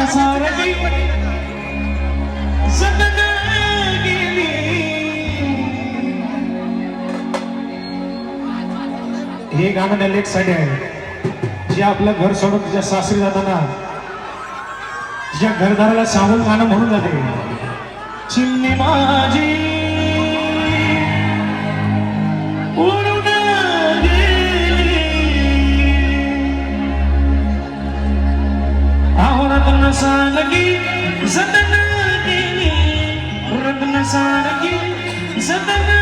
सारखी सतत गेली हे गाणं डायलेक्ट साठी आहे जे आपलं घर सोडून तुझ्या सासरी जाताना तुझ्या घरदाराला सांगून गाणं म्हणून जाते चिमणी माझी उडून गेली आहो रत्न सारखी सतत गेली रत्न सारखी सतत